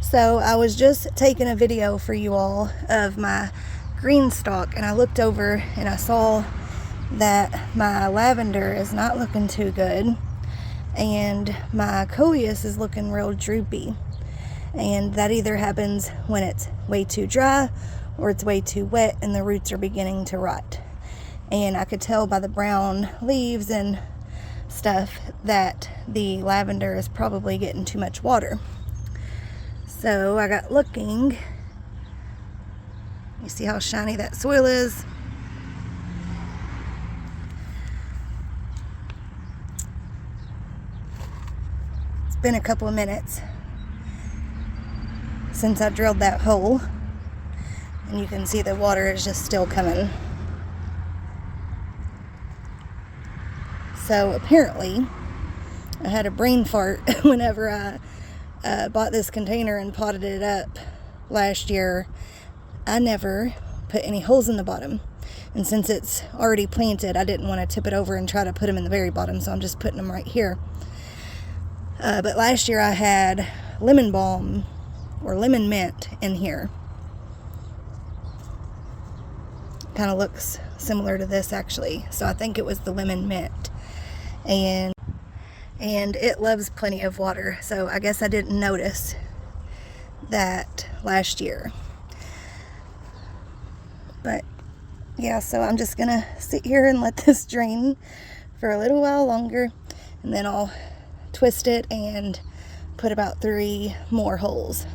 So I was just taking a video for you all of my green stalk, and I looked over and I saw that my lavender is not looking too good, and my coleus is looking real droopy. And that either happens when it's way too dry or it's way too wet and the roots are beginning to rot. And I could tell by the brown leaves and stuff that the lavender is probably getting too much water. So I got looking. You see how shiny that soil is? It's been a couple of minutes since I drilled that hole, and you can see the water is just still coming. So apparently I had a brain fart whenever I bought this container and potted it up last year. I never put any holes in the bottom, and since it's already planted, I didn't want to tip it over and try to put them in the very bottom, so I'm just putting them right here. But last year I had lemon balm or lemon mint in here. Kind of looks similar to this actually, so I think it was the lemon mint, and it loves plenty of water, so I guess I didn't notice that last year. But yeah, so I'm just gonna sit here and let this drain for a little while longer, and then I'll twist it and put about 3 more holes.